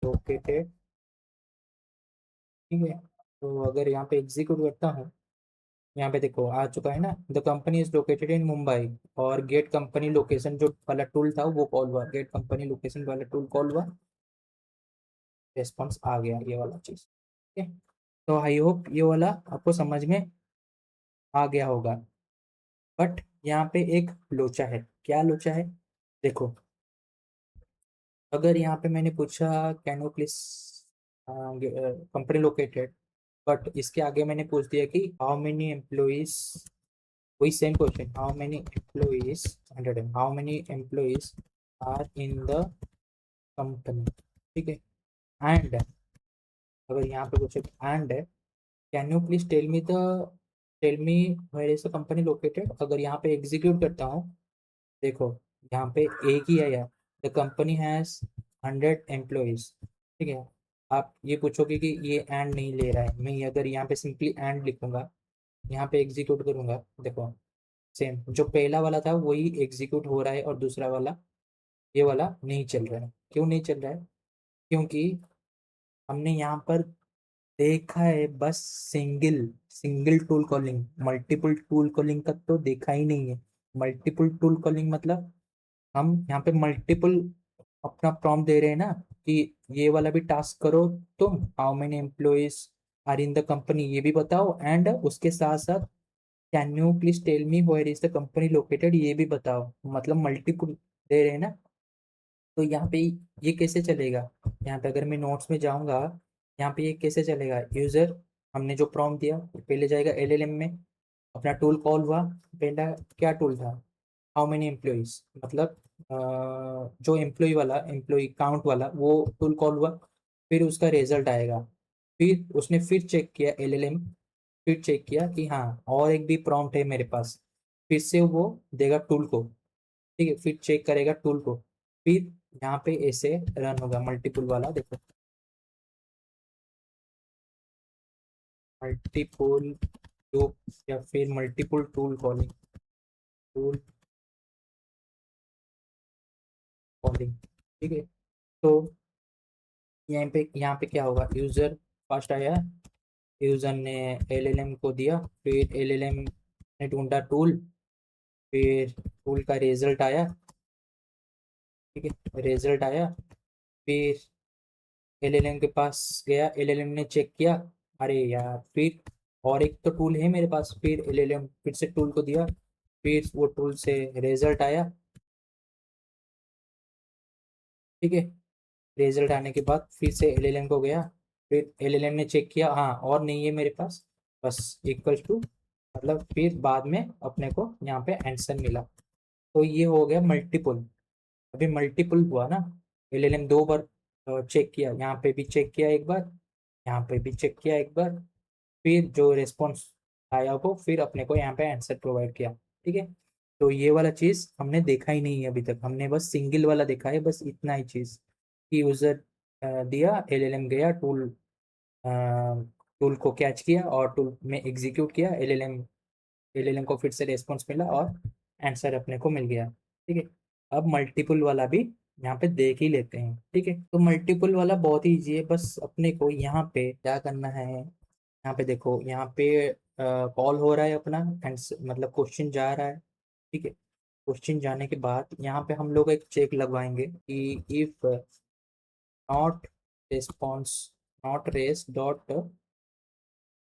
located, ठीक है। तो अगर यहाँ पे एग्जीक्यूट करता हूँ, यहाँ पे देखो आ चुका है ना, the company is located in Mumbai, और गेट कंपनी लोकेशन जो वाला टूल था वो कॉल हुआ, गेट कंपनी लोकेशन वाला टूल कॉल हुआ, रेस्पॉन्स आ गया ये वाला चीज। ठीक है, तो आई होप ये वाला आपको समझ में आ गया होगा। बट यहाँ पे एक लोचा है। क्या लोचा है? देखो, अगर यहाँ पे मैंने पूछा can you please company located, but इसके आगे मैंने पूछ दिया कि हाउ मेनी एम्प्लॉइज, वही same question, how many employees, 100, how many employees are in the company. ठीक है, एंड अगर यहाँ पे पूछे and can you please tell me where is the company located, अगर यहाँ पे एग्जीक्यूट करता हूँ, देखो यहाँ पे एक ही है यार, द कंपनी हैज 100 एम्प्लॉइज। ठीक है, आप ये पूछोगे कि ये एंड नहीं ले रहा है, मैं अगर यहाँ पे सिंपली एंड लिखूंगा, यहाँ पे एग्जीक्यूट करूंगा, देखो सेम जो पहला वाला था वही एग्जीक्यूट हो रहा है, और दूसरा वाला ये वाला नहीं चल रहा है। क्यों नहीं चल रहा है? क्योंकि हमने यहाँ पर देखा है बस single single tool calling, multiple tool calling का तो देखा ही नहीं है। मल्टीपल टूल कॉलिंग मतलब हम यहाँ पे मल्टीपल अपना प्रॉम्प्ट दे रहे हैं ना, कि ये वाला भी टास्क करो, तुम how many employees are in the company ये भी बताओ, एंड उसके साथ साथ can you please tell me where is the company located ये भी बताओ, मतलब मल्टीपल दे रहे हैं ना। तो यहाँ पे ये कैसे चलेगा? यहाँ पे अगर मैं नोट्स में जाऊँगा, यहाँ पे ये कैसे चलेगा? यूजर, हमने जो प्रॉम्प्ट दिया पहले जाएगा एलएलएम में, अपना टूल कॉल हुआ, पहला क्या टूल था? हाउ मेनी एम्प्लॉइज, मतलब जो एम्प्लॉय वाला, एम्प्लॉय काउंट वाला वो टूल कॉल हुआ, फिर उसका रिजल्ट आएगा, फिर उसने फिर चेक किया एलएलएम, फिर चेक किया कि हाँ और एक भी प्रॉम्प्ट है मेरे पास, फिर से वो देगा टूल को। ठीक है, फिर चेक करेगा टूल को, फिर यहाँ पे ऐसे रन होगा मल्टीपल वाला, देखो मल्टीपल लूप, या फिर multiple tool calling, tool calling. ठीक है, तो यहाँ पे क्या होगा? यूजर फर्स्ट आया, यूजर ने एलएलएम को दिया, फिर एलएलएम ने ढूंढा टूल, फिर टूल का रिजल्ट आया। ठीक है, रिजल्ट आया, फिर एलएलएम के पास गया, एलएलएम ने चेक किया, अरे यार फिर और एक तो टूल है मेरे पास, फिर एलएलएम फिर से टूल को दिया, फिर वो टूल से रिजल्ट आया। ठीक है, रिजल्ट आने के बाद फिर से एलएलएम को गया, फिर एलएलएम ने चेक किया, हाँ और नहीं है मेरे पास, बस इक्वल टू, मतलब फिर बाद में अपने को यहाँ पे आंसर मिला। तो ये हो गया मल्टीपल। अभी मल्टीपल हुआ ना, एलएलएम दो बार चेक किया, यहाँ पे भी चेक किया एक बार, यहाँ पे भी चेक किया एक बार, फिर जो रिस्पॉन्स आया वो फिर अपने को यहाँ पे आंसर प्रोवाइड किया। ठीक है, तो ये वाला चीज हमने देखा ही नहीं है अभी तक, हमने बस सिंगल वाला देखा है, बस इतना ही चीज कि यूजर दिया, एलएलएम गया, टूल को कैच किया और टूल में एग्जीक्यूट किया, एलएलएम को फिर से रेस्पॉन्स मिला और आंसर अपने को मिल गया। ठीक है, अब मल्टीपल वाला भी यहाँ पे देख ही लेते हैं। ठीक है, तो मल्टीपल वाला बहुत ही ईजी है, बस अपने को यहाँ पे क्या करना है, यहाँ पे देखो, यहाँ पे कॉल हो रहा है अपना, आंसर मतलब क्वेश्चन जा रहा है। ठीक है, क्वेश्चन जाने के बाद यहाँ पे हम लोग एक चेक लगवाएंगे कि if not response, not res dot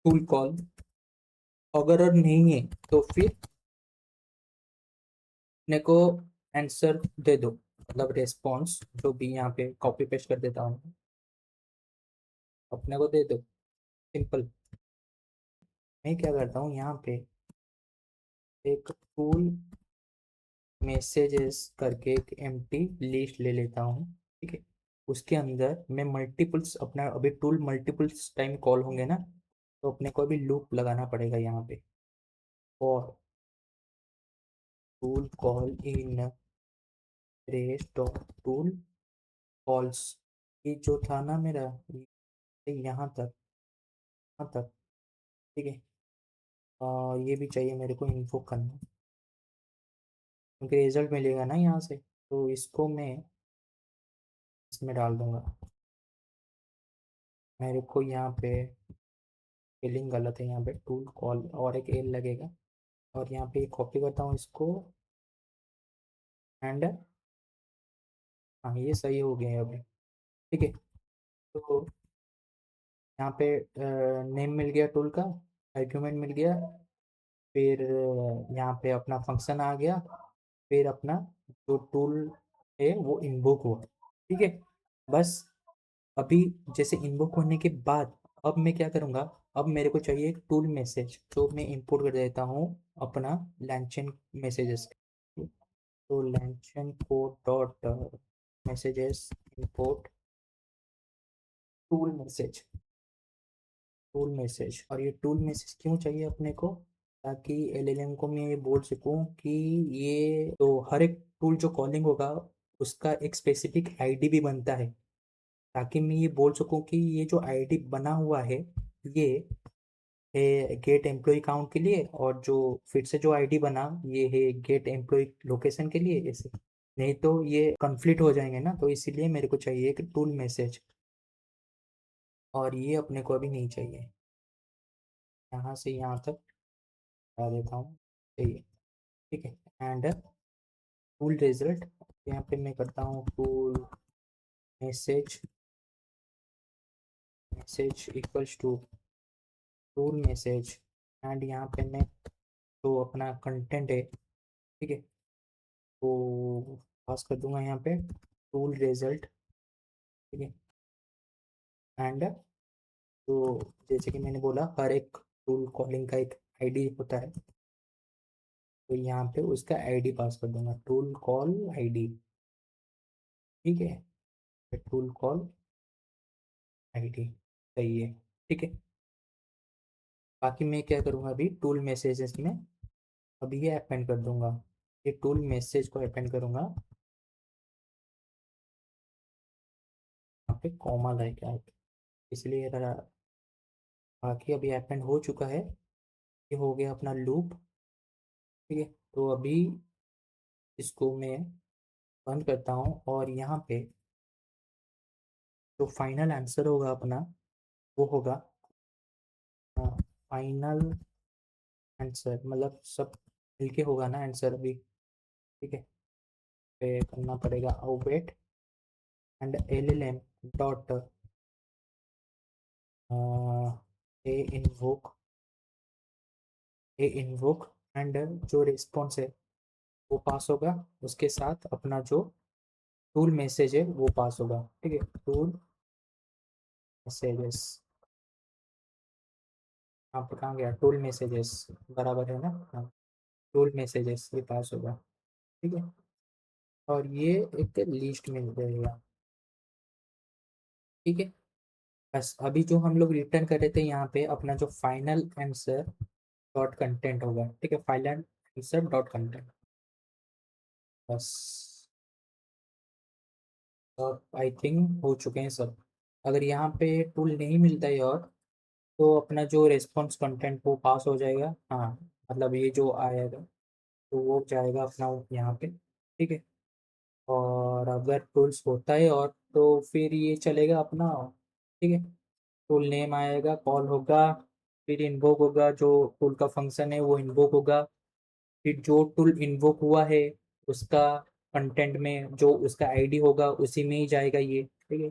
tool call, अगर नहीं है तो फिर अपने को आंसर दे दो, मतलब रेस्पॉन्स जो भी यहाँ पे कॉपी पेस्ट कर देता हूँ, अपने को दे दो, सिंपल। मैं क्या करता हूँ, यहाँ पे एक टूल मैसेजेस करके एक एम्प्टी लिस्ट ले लेता हूँ। ठीक है, उसके अंदर मैं मल्टीपल्स, अपना अभी टूल मल्टीपल्स टाइम कॉल होंगे ना, तो अपने को अभी लूप लगाना पड़ेगा यहाँ पे, और tool call in res dot tool calls, ये जो था ना मेरा, ये यहाँ तक, यहाँ तक। ठीक है, ये भी चाहिए मेरे को इन्फो करना, क्योंकि रिजल्ट मिलेगा ना यहाँ से, तो इसको मैं इसमें डाल दूंगा, मेरे को यहाँ पे स्पेलिंग गलत है यहाँ पे, टूल कॉल और एक एल लगेगा। और यहाँ पे कॉपी करता हूँ इसको, एंड हाँ ये सही हो गया है अभी। ठीक है, तो यहाँ पे नेम मिल गया टूल का, आर्ग्यूमेंट मिल गया, फिर यहाँ पे अपना फंक्शन आ गया, फिर अपना जो टूल है वो इन्वोक हुआ। ठीक है, बस अभी जैसे इन्वोक होने के बाद अब मैं क्या करूँगा, अब मेरे को चाहिए एक टूल मैसेज, तो मैं इंपोर्ट कर देता हूँ अपना लैंचन मैसेजेस। तो LangChain core dot messages import tool message, tool message. और ये टूल मैसेज क्यों चाहिए अपने को, ताकि एलएलएम को मैं ये बोल सकूं कि ये तो हर एक टूल जो कॉलिंग होगा उसका एक स्पेसिफिक आईडी भी बनता है, ताकि मैं ये बोल सकूं कि ये जो आईडी बना हुआ है ये है गेट एम्प्लॉय काउंट के लिए, और जो फिर से जो आईडी बना ये है गेट एम्प्लॉय लोकेशन के लिए। ऐसे नहीं तो ये कन्फ्लिक्ट हो जाएंगे ना, तो इसीलिए मेरे को चाहिए एक टूल मैसेज, और ये अपने को अभी नहीं चाहिए। यहाँ से यहाँ तक आ देता हूँ, चाहिए। ठीक है, एंड टूल रिजल्ट, यहाँ पे मैं करता हूँ tool message, message equals to tool message, and यहाँ पे मैं जो अपना कंटेंट है, ठीक है, तो पास कर दूंगा यहाँ पे टूल रिजल्ट। ठीक है, एंड तो जैसे कि मैंने बोला हर एक टूल कॉलिंग का एक आईडी होता है, तो यहाँ पे उसका आईडी पास कर दूंगा, टूल कॉल आईडी। ठीक है, टूल कॉल आईडी सही है। ठीक है, बाकी मैं क्या करूँगा अभी टूल मैसेजेस में, अभी ये अपेंड कर दूंगा, ये टूल मैसेज को अपेंड करूंगा। यहाँ पे कॉमा है क्या, इसलिए जरा, बाकी अभी अपेंड हो चुका है, ये हो गया अपना लूप। ठीक है, तो अभी इसको मैं बंद करता हूँ, और यहाँ पे जो फाइनल आंसर होगा अपना वो होगा फाइनल आंसर, मतलब सब मिलके होगा ना आंसर अभी। ठीक है, पे करना पड़ेगा await and LLM dot A invoke, A invoke, and जो रिस्पॉन्स है वो पास होगा, उसके साथ अपना जो टूल मैसेज है वो पास होगा। ठीक है, टूल मैसेजेस, आप कहाँ गया, टूल मैसेजेस बराबर है ना, हाँ, टूल मैसेजेस ये पास होगा। ठीक है, और ये एक लिस्ट में रहेगा। ठीक है, बस अभी जो हम लोग रिटर्न कर रहे थे यहाँ पे अपना जो फाइनल आंसर डॉट कंटेंट होगा। ठीक है, फाइनल आंसर डॉट कंटेंट, बस अब आई थिंक हो चुके हैं सब। अगर यहाँ पे टूल नहीं मिलता है और, तो अपना जो रेस्पॉन्स कंटेंट वो पास हो जाएगा, हाँ, मतलब ये जो आएगा तो वो जाएगा अपना यहाँ पे। ठीक है, और अगर टूल्स होता है और तो फिर ये चलेगा अपना। ठीक है, टूल नेम आएगा, कॉल होगा, फिर इन्वोक होगा, जो टूल का फंक्शन है वो इन्वोक होगा, फिर जो टूल इन्वोक हुआ है उसका कंटेंट में जो उसका आईडी होगा उसी में ही जाएगा ये। ठीक है,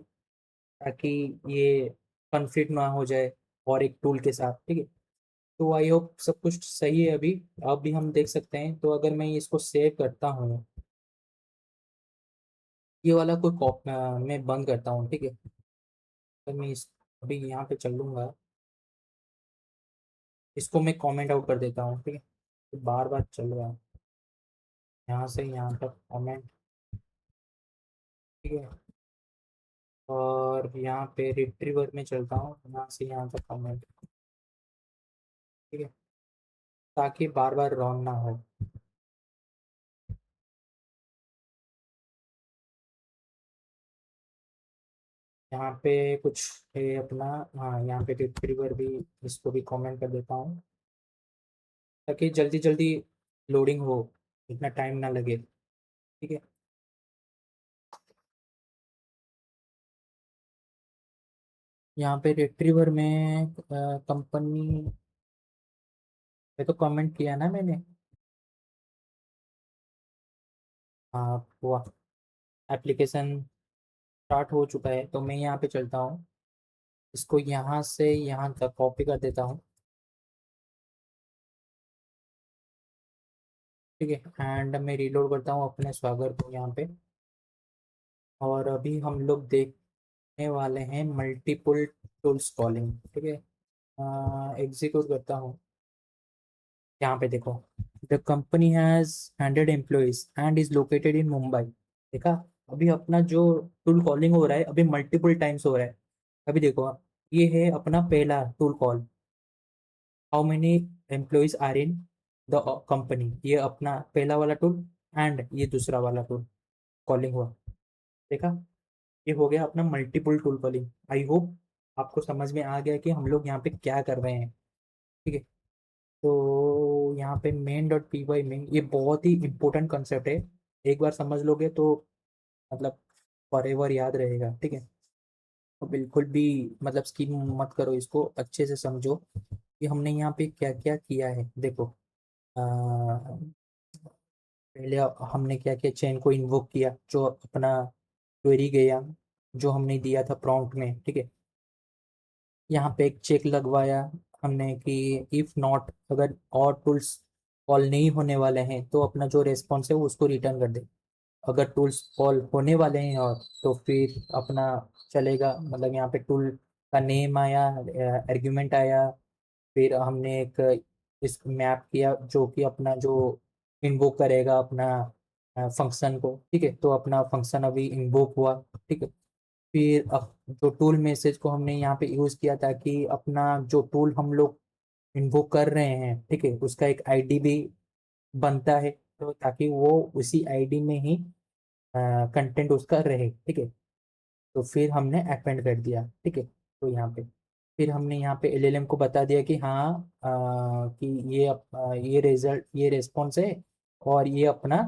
ताकि ये कन्फ्लिक्ट ना हो जाए और एक टूल के साथ। ठीक है, तो आई होप सब कुछ सही है अभी, अब भी हम देख सकते हैं। तो अगर मैं इसको सेव करता हूँ, ये वाला कोई कॉप मैं बंद करता हूँ। ठीक है, अगर मैं इस अभी यहाँ पे चल लूँगा, इसको मैं कमेंट आउट कर देता हूँ। ठीक है, तो बार बार चल रहा है यहाँ से यहाँ तक कमेंट। ठीक है, और यहाँ पे रिट्रीवर में चलता हूँ, यहाँ से यहाँ तक कमेंट। ठीक है, ताकि बार बार रॉन्ग ना हो। यहाँ पे कुछ है अपना, हाँ यहाँ पे रिट्रीवर भी, इसको भी कमेंट कर देता हूँ, ताकि जल्दी जल्दी लोडिंग हो, इतना टाइम ना लगे। ठीक है, यहाँ पे रिट्रीवर में कंपनी पे तो कमेंट किया ना मैंने। हाँ हुआ, एप्लीकेशन स्टार्ट हो चुका है। तो मैं यहाँ पे चलता हूँ, इसको यहाँ से यहाँ तक कॉपी कर देता हूँ। ठीक है, एंड मैं रीलोड करता हूँ अपने स्वागत को यहाँ पे। और अभी हम लोग देखने वाले हैं मल्टीपल टूल्स कॉलिंग। ठीक है, एग्जीक्यूट करता हूँ। यहाँ पे देखो, the company has 100 employees and is located in Mumbai. देखा, अभी अपना जो टूल कॉलिंग हो रहा है अभी मल्टीपल टाइम्स हो रहा है। अभी देखो, ये है अपना पहला tool call, how many employees are in the company, ये अपना पहला वाला टूल। एंड ये दूसरा वाला टूल कॉलिंग हुआ। देखा, ये हो गया अपना multiple tool calling. I hope आपको समझ में आ गया कि हम लोग यहाँ पे क्या कर रहे हैं। ठीक है, तो यहाँ पे मेन डॉट पी वाई में ये बहुत ही इंपॉर्टेंट कंसेप्ट है। एक बार समझ लोगे तो मतलब फॉरएवर याद रहेगा। ठीक है, तो बिल्कुल भी मतलब स्किप मत करो, इसको अच्छे से समझो कि हमने यहाँ पे क्या क्या किया है। देखो, पहले हमने क्या किया, चेन को इन्वोक किया, जो अपना क्वेरी गया जो हमने दिया था प्रॉम्प्ट में। ठीक है, यहाँ पे एक चेक लगवाया हमने कि इफ नॉट, अगर और टूल्स कॉल नहीं होने वाले हैं तो अपना जो रेस्पॉन्स है वो उसको रिटर्न कर दे। अगर टूल्स कॉल होने वाले हैं और तो फिर अपना चलेगा, मतलब यहाँ पे टूल का नेम आया, आर्ग्यूमेंट आया, फिर हमने एक इस मैप किया जो कि अपना जो इन्वोक करेगा अपना फंक्शन को। ठीक है, तो अपना फंक्शन अभी इन्वोक हुआ। ठीक है, फिर अब जो टूल मैसेज को हमने यहाँ पे यूज़ किया ताकि अपना जो टूल हम लोग इन्वोक कर रहे हैं, ठीक है, उसका एक आईडी भी बनता है, तो ताकि वो उसी आईडी में ही कंटेंट उसका रहे। ठीक है, तो फिर हमने अपेंड कर दिया। ठीक है, तो यहाँ पे फिर हमने यहाँ पे एलएलएम को बता दिया कि हाँ, कि ये रिजल्ट, ये रेस्पॉन्स है, और ये अपना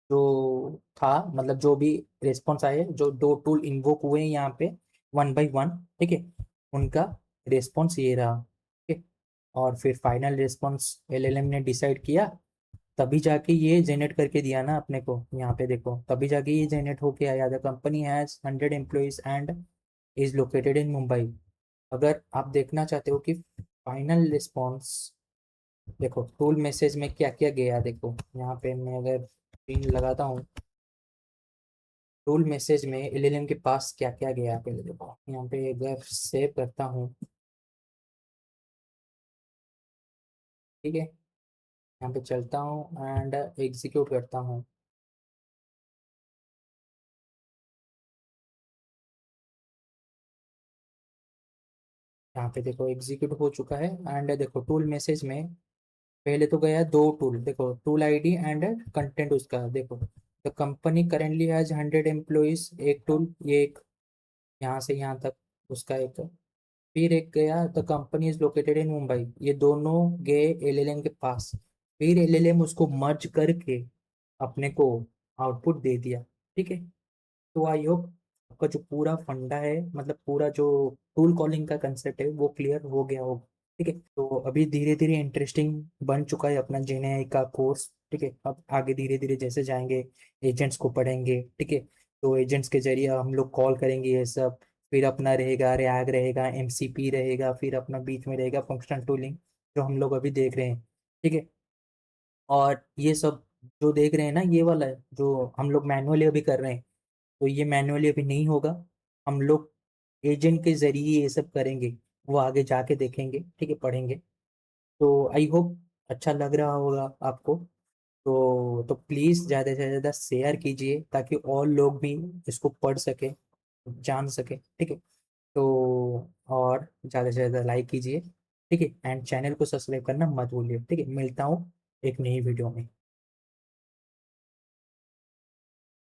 जो था, मतलब जो भी रिस्पॉन्स आए, जो दो टूल इन्वोक हुए हैं यहाँ पे वन बाय वन। ठीक है, उनका रिस्पॉन्स ये रहा। ठीक है, और फिर फाइनल रिस्पॉन्स एलएलएम ने डिसाइड किया, तभी जाके ये जनरेट करके दिया ना अपने को। यहाँ पे देखो, तभी जाके ये जनरेट होके आया, the company has 100 employees and is located in Mumbai. अगर आप देखना चाहते हो कि फाइनल रिस्पॉन्स, देखो टूल मैसेज में क्या क्या गया, देखो यहाँ पे मैं अगर पिन लगाता हूँ टूल मैसेज में एलएलएम के पास क्या क्या गया, पहले देखो यहाँ पे अगर सेव करता हूँ। ठीक है, यहाँ पे चलता हूँ एंड एग्जीक्यूट करता हूँ। यहाँ पे देखो एग्जीक्यूट हो चुका है। एंड देखो टूल मैसेज में पहले तो गया दो टूल, देखो टूल आईडी एंड कंटेंट उसका। देखो, the company currently has 100 employees, एक टूल ये एक, यहाँ से यहाँ तक उसका एक। फिर एक गया the company is located in Mumbai, ये दोनों गए एलएलएम के पास। फिर एलएलएम उसको मर्ज करके अपने को आउटपुट दे दिया। ठीक है, तो आई होप आपका जो पूरा फंडा है, मतलब पूरा जो टूल कॉलिंग का कंसेप्ट है वो क्लियर हो गया होगा। ठीक है, तो अभी धीरे धीरे इंटरेस्टिंग बन चुका है अपना जेनेआई का कोर्स। ठीक है, अब आगे धीरे धीरे जैसे जाएंगे एजेंट्स को पढ़ेंगे। ठीक है, तो एजेंट्स के जरिए हम लोग कॉल करेंगे ये सब। फिर अपना रहेगा रैग, रहेगा एमसीपी रहेगा, फिर अपना बीच में रहेगा फंक्शनल टूलिंग जो हम लोग अभी देख रहे हैं। ठीक है, और ये सब जो देख रहे हैं ना, ये वाला है जो हम लोग मैनुअली अभी कर रहे हैं, तो ये मैनुअली अभी नहीं होगा, हम लोग एजेंट के जरिए ये सब करेंगे। वो आगे जाके देखेंगे। ठीक है, पढ़ेंगे। तो आई होप अच्छा लग रहा होगा आपको। तो प्लीज़ ज़्यादा से ज़्यादा शेयर कीजिए ताकि और लोग भी इसको पढ़ सके, जान सके। ठीक है, तो और ज़्यादा से ज़्यादा लाइक कीजिए। ठीक है, एंड चैनल को सब्सक्राइब करना मत भूलिए। ठीक है, मिलता हूँ एक नई वीडियो में।